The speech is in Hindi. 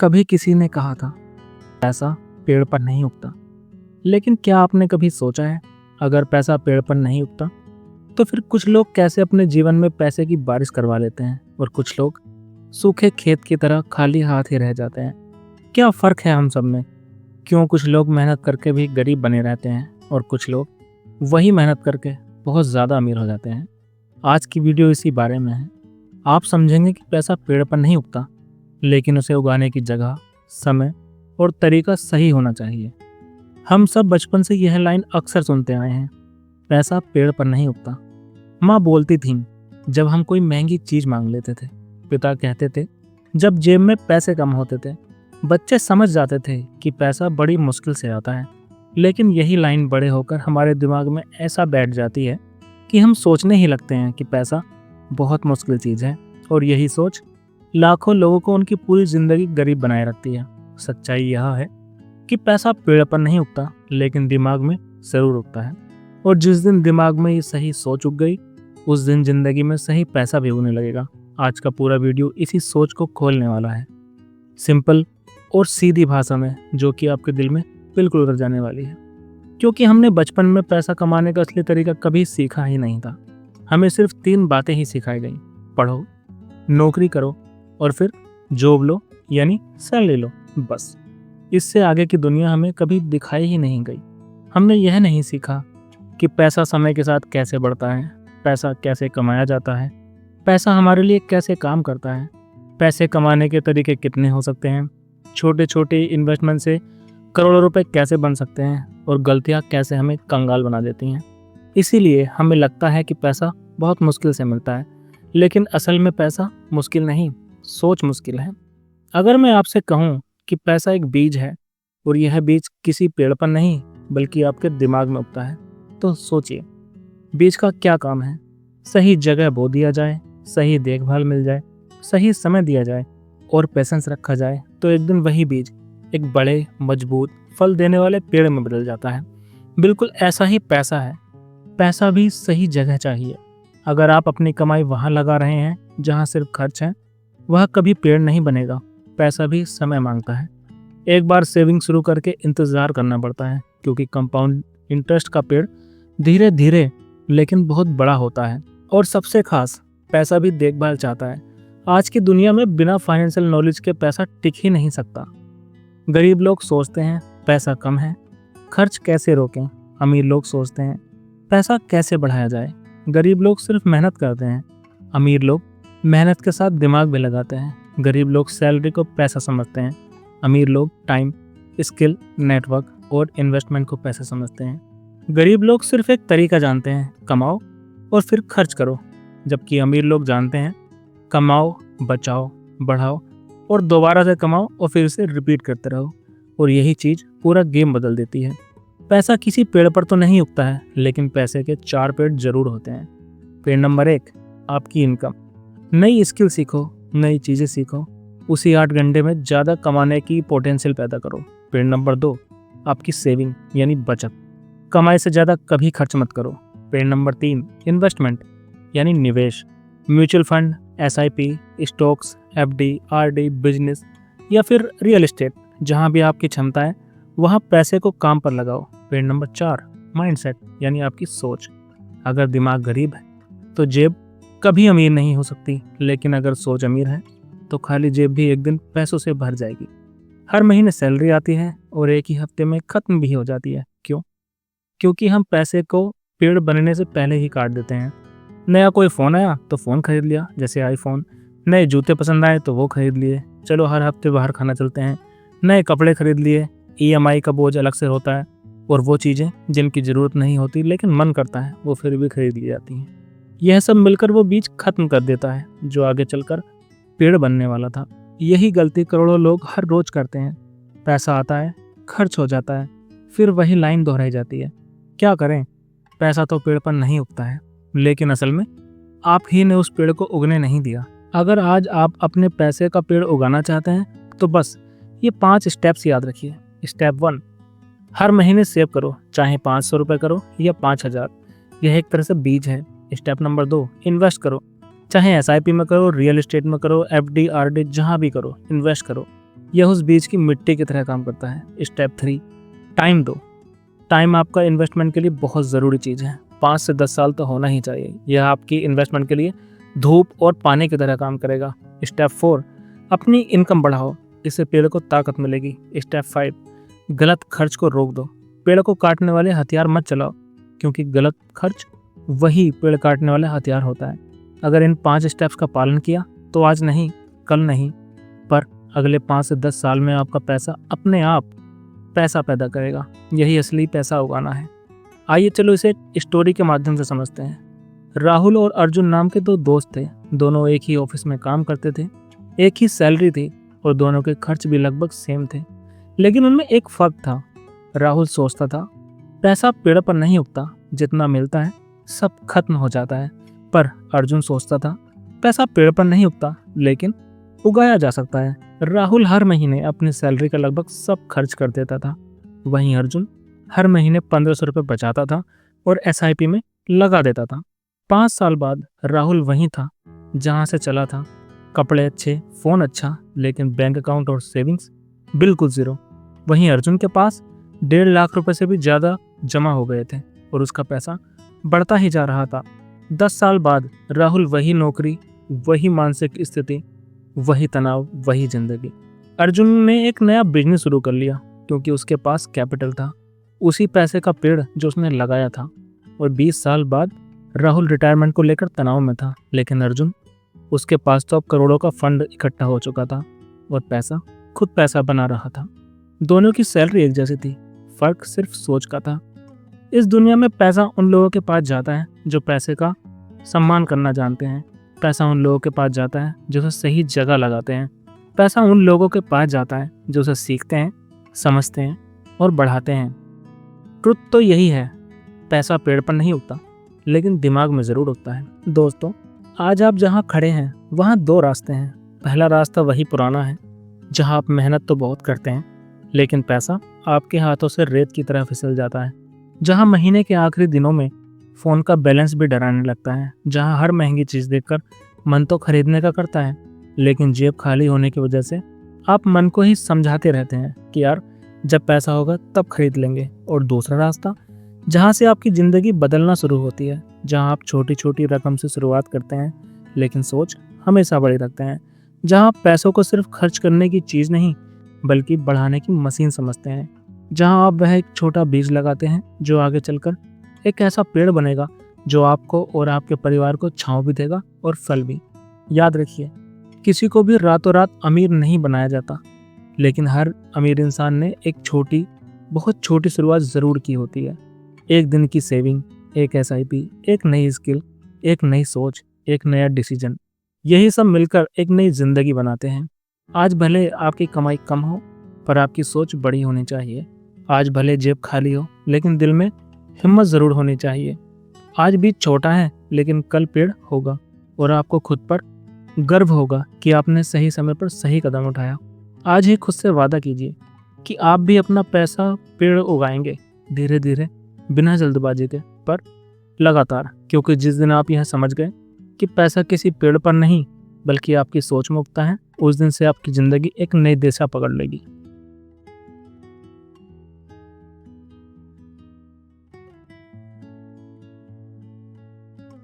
कभी किसी ने कहा था, पैसा पेड़ पर नहीं उगता। लेकिन क्या आपने कभी सोचा है, अगर पैसा पेड़ पर नहीं उगता तो फिर कुछ लोग कैसे अपने जीवन में पैसे की बारिश करवा लेते हैं और कुछ लोग सूखे खेत की तरह खाली हाथ ही रह जाते हैं। क्या फ़र्क है हम सब में? क्यों कुछ लोग मेहनत करके भी गरीब बने रहते हैं और कुछ लोग वही मेहनत करके बहुत ज़्यादा अमीर हो जाते हैं? आज की वीडियो इसी बारे में है। आप समझेंगे कि पैसा पेड़ पर नहीं उगता, लेकिन उसे उगाने की जगह, समय और तरीका सही होना चाहिए। हम सब बचपन से यह लाइन अक्सर सुनते आए हैं, पैसा पेड़ पर नहीं उगता। माँ बोलती थीं जब हम कोई महंगी चीज़ मांग लेते थे, पिता कहते थे जब जेब में पैसे कम होते थे। बच्चे समझ जाते थे कि पैसा बड़ी मुश्किल से आता है, लेकिन यही लाइन बड़े होकर हमारे दिमाग में ऐसा बैठ जाती है कि हम सोचने ही लगते हैं कि पैसा बहुत मुश्किल चीज़ है, और यही सोच लाखों लोगों को उनकी पूरी ज़िंदगी गरीब बनाए रखती है। सच्चाई यह है कि पैसा पेड़ पर नहीं उगता, लेकिन दिमाग में ज़रूर उगता है, और जिस दिन दिमाग में ये सही सोच उग गई, उस दिन ज़िंदगी में सही पैसा भी उगने लगेगा। आज का पूरा वीडियो इसी सोच को खोलने वाला है, सिंपल और सीधी भाषा में, जो कि आपके दिल में बिल्कुल उतर जाने वाली है। क्योंकि हमने बचपन में पैसा कमाने का असली तरीका कभी सीखा ही नहीं था। हमें सिर्फ 3 बातें ही सिखाई गई: पढ़ो, नौकरी करो और फिर जॉब लो, यानी सैलरी लो। बस इससे आगे की दुनिया हमें कभी दिखाई ही नहीं गई। हमने यह नहीं सीखा कि पैसा समय के साथ कैसे बढ़ता है, पैसा कैसे कमाया जाता है, पैसा हमारे लिए कैसे काम करता है, पैसे कमाने के तरीके कितने हो सकते हैं, छोटे छोटे इन्वेस्टमेंट से करोड़ों रुपए कैसे बन सकते हैं, और गलतियां कैसे हमें कंगाल बना देती हैं। इसीलिए हमें लगता है कि पैसा बहुत मुश्किल से मिलता है, लेकिन असल में पैसा मुश्किल नहीं, सोच मुश्किल है। अगर मैं आपसे कहूँ कि पैसा एक बीज है और यह बीज किसी पेड़ पर नहीं बल्कि आपके दिमाग में उगता है, तो सोचिए बीज का क्या काम है। सही जगह बो दिया जाए, सही देखभाल मिल जाए, सही समय दिया जाए और पेशेंस रखा जाए, तो एक दिन वही बीज एक बड़े मजबूत फल देने वाले पेड़ में बदल जाता है। बिल्कुल ऐसा ही पैसा है। पैसा भी सही जगह चाहिए। अगर आप अपनी कमाई वहाँ लगा रहे हैं जहाँ सिर्फ खर्च है, वह कभी पेड़ नहीं बनेगा। पैसा भी समय मांगता है। एक बार सेविंग शुरू करके इंतज़ार करना पड़ता है, क्योंकि कंपाउंड इंटरेस्ट का पेड़ धीरे धीरे लेकिन बहुत बड़ा होता है। और सबसे खास, पैसा भी देखभाल चाहता है। आज की दुनिया में बिना फाइनेंशियल नॉलेज के पैसा टिक ही नहीं सकता। गरीब लोग सोचते हैं पैसा कम है, खर्च कैसे रोकें। अमीर लोग सोचते हैं पैसा कैसे बढ़ाया जाए। गरीब लोग सिर्फ मेहनत करते हैं, अमीर लोग मेहनत के साथ दिमाग भी लगाते हैं। गरीब लोग सैलरी को पैसा समझते हैं, अमीर लोग टाइम, स्किल, नेटवर्क और इन्वेस्टमेंट को पैसा समझते हैं। गरीब लोग सिर्फ एक तरीका जानते हैं, कमाओ और फिर खर्च करो, जबकि अमीर लोग जानते हैं कमाओ, बचाओ, बढ़ाओ और दोबारा से कमाओ और फिर इसे रिपीट करते रहो। और यही चीज़ पूरा गेम बदल देती है। पैसा किसी पेड़ पर तो नहीं उगता है, लेकिन पैसे के 4 पेड़ जरूर होते हैं। पेड़ नंबर 1, आपकी इनकम। नई स्किल सीखो, नई चीज़ें सीखो, उसी 8 घंटे में ज़्यादा कमाने की पोटेंशियल पैदा करो। पेड़ नंबर 2, आपकी सेविंग यानी बचत। कमाई से ज़्यादा कभी खर्च मत करो। पेड़ नंबर 3, इन्वेस्टमेंट यानी निवेश। Mutual fund, SIP, stocks, FD, RD, business या फिर रियल एस्टेट। जहाँ भी आपकी क्षमता है वहाँ पैसे को काम पर लगाओ। पेड़ नंबर 4, माइंडसेट यानी आपकी सोच। अगर दिमाग गरीब है तो जेब कभी अमीर नहीं हो सकती, लेकिन अगर सोच अमीर है तो खाली जेब भी एक दिन पैसों से भर जाएगी। हर महीने सैलरी आती है और एक ही हफ्ते में खत्म भी हो जाती है। क्यों? क्योंकि हम पैसे को पेड़ बनने से पहले ही काट देते हैं। नया कोई फ़ोन आया तो फ़ोन खरीद लिया, जैसे आईफोन। नए जूते पसंद आए तो वो खरीद लिए। चलो हर हफ्ते बाहर खाना चलते हैं। नए कपड़े खरीद लिए। EMI का बोझ अलग से होता है, और वो चीज़ें जिनकी ज़रूरत नहीं होती लेकिन मन करता है वो फिर भी खरीद ली जाती हैं। यह सब मिलकर वो बीज खत्म कर देता है जो आगे चलकर पेड़ बनने वाला था। यही गलती करोड़ों लोग हर रोज़ करते हैं। पैसा आता है, खर्च हो जाता है, फिर वही लाइन दोहराई जाती है। क्या करें? पैसा तो पेड़ पर नहीं उगता है, लेकिन असल में आप ही ने उस पेड़ को उगने नहीं दिया। अगर आज आप अपने पैसे का पेड़ उगाना चाहते हैं तो बस ये 5 स्टेप्स याद रखिए। स्टेप 1, हर महीने सेव करो, चाहे 500 रुपये करो या 5000। यह एक तरह से बीज है। स्टेप नंबर 2, इन्वेस्ट करो, चाहे SIP में करो, रियल एस्टेट में करो, FD, RD जहाँ भी करो, इन्वेस्ट करो। यह उस बीज की मिट्टी की तरह काम करता है। स्टेप 3, टाइम दो। टाइम आपका इन्वेस्टमेंट के लिए बहुत ज़रूरी चीज़ है। 5 से 10 साल तो होना ही चाहिए। यह आपकी इन्वेस्टमेंट के लिए धूप और पानी की तरह काम करेगा। स्टेप 4, अपनी इनकम बढ़ाओ, इससे पेड़ को ताकत मिलेगी। स्टेप 5, गलत खर्च को रोक दो। पेड़ को काटने वाले हथियार मत चलाओ, क्योंकि गलत खर्च वही पेड़ काटने वाला हथियार होता है। अगर इन 5 स्टेप्स का पालन किया तो आज नहीं, कल नहीं, पर अगले 5 से 10 साल में आपका पैसा अपने आप पैसा पैदा करेगा। यही असली पैसा उगाना है। आइए चलो इसे स्टोरी के माध्यम से समझते हैं। राहुल और अर्जुन नाम के 2 दोस्त थे। दोनों एक ही ऑफिस में काम करते थे, एक ही सैलरी थी और दोनों के खर्च भी लगभग सेम थे। लेकिन उनमें एक फर्क था। राहुल सोचता था पैसा पेड़ पर नहीं उगता, जितना मिलता है सब खत्म हो जाता है। पर अर्जुन सोचता था पैसा पेड़ पर नहीं उगता, लेकिन उगाया जा सकता है। राहुल हर महीने अपनी सैलरी का लगभग सब खर्च कर देता था, वहीं अर्जुन हर महीने 1500 रुपये बचाता था और SIP में लगा देता था। 5 साल बाद राहुल वहीं था जहां से चला था। कपड़े अच्छे, फ़ोन अच्छा, लेकिन बैंक अकाउंट और सेविंग्स बिल्कुल ज़ीरो। वहीं अर्जुन के पास 1.5 लाख रुपए से भी ज़्यादा जमा हो गए थे और उसका पैसा बढ़ता ही जा रहा था। 10 साल बाद राहुल वही नौकरी, वही मानसिक स्थिति, वही तनाव, वही जिंदगी। अर्जुन ने एक नया बिजनेस शुरू कर लिया क्योंकि उसके पास कैपिटल था, उसी पैसे का पेड़ जो उसने लगाया था। और 20 साल बाद राहुल रिटायरमेंट को लेकर तनाव में था, लेकिन अर्जुन, उसके पास तो अब करोड़ों का फंड इकट्ठा हो चुका था और पैसा खुद पैसा बना रहा था। दोनों की सैलरी एक जैसी थी, फर्क सिर्फ सोच का था। इस दुनिया में पैसा उन लोगों के पास जाता है जो पैसे का सम्मान करना जानते हैं। पैसा उन लोगों के पास जाता है जो उसे सही जगह लगाते हैं। पैसा उन लोगों के पास जाता है जो उसे सीखते हैं, समझते हैं और बढ़ाते हैं। ट्रुथ तो यही है, पैसा पेड़ पर नहीं उगता, लेकिन दिमाग में ज़रूर उगता है। दोस्तों, आज आप जहाँ खड़े हैं वहाँ 2 रास्ते हैं। पहला रास्ता वही पुराना है, जहाँ आप मेहनत तो बहुत करते हैं, लेकिन पैसा आपके हाथों से रेत की तरह फिसल जाता है। जहाँ महीने के आखिरी दिनों में फ़ोन का बैलेंस भी डराने लगता है। जहाँ हर महंगी चीज़ देखकर मन तो खरीदने का करता है, लेकिन जेब खाली होने की वजह से आप मन को ही समझाते रहते हैं कि यार जब पैसा होगा तब खरीद लेंगे। और दूसरा रास्ता, जहाँ से आपकी ज़िंदगी बदलना शुरू होती है, जहाँ आप छोटी छोटी रकम से शुरुआत करते हैं, लेकिन सोच हमेशा बड़ी रखते हैं। जहाँ आप पैसों को सिर्फ खर्च करने की चीज़ नहीं, बल्कि बढ़ाने की मशीन समझते हैं। जहाँ आप वह एक छोटा बीज लगाते हैं जो आगे चलकर एक ऐसा पेड़ बनेगा जो आपको और आपके परिवार को छांव भी देगा और फल भी। याद रखिए, किसी को भी रातों रात अमीर नहीं बनाया जाता, लेकिन हर अमीर इंसान ने एक छोटी, बहुत छोटी शुरुआत ज़रूर की होती है। एक दिन की सेविंग, एक SIP, एक नई स्किल, एक नई सोच, एक नया डिसीजन, यही सब मिलकर एक नई जिंदगी बनाते हैं। आज भले आपकी कमाई कम हो, पर आपकी सोच बड़ी होनी चाहिए। आज भले जेब खाली हो, लेकिन दिल में हिम्मत ज़रूर होनी चाहिए। आज बीज छोटा है, लेकिन कल पेड़ होगा और आपको खुद पर गर्व होगा कि आपने सही समय पर सही कदम उठाया। आज ही खुद से वादा कीजिए कि आप भी अपना पैसा पेड़ उगाएंगे, धीरे धीरे, बिना जल्दबाजी के, पर लगातार। क्योंकि जिस दिन आप यह समझ गए कि पैसा किसी पेड़ पर नहीं बल्कि आपकी सोच में उगता है, उस दिन से आपकी ज़िंदगी एक नई दिशा पकड़ लेगी।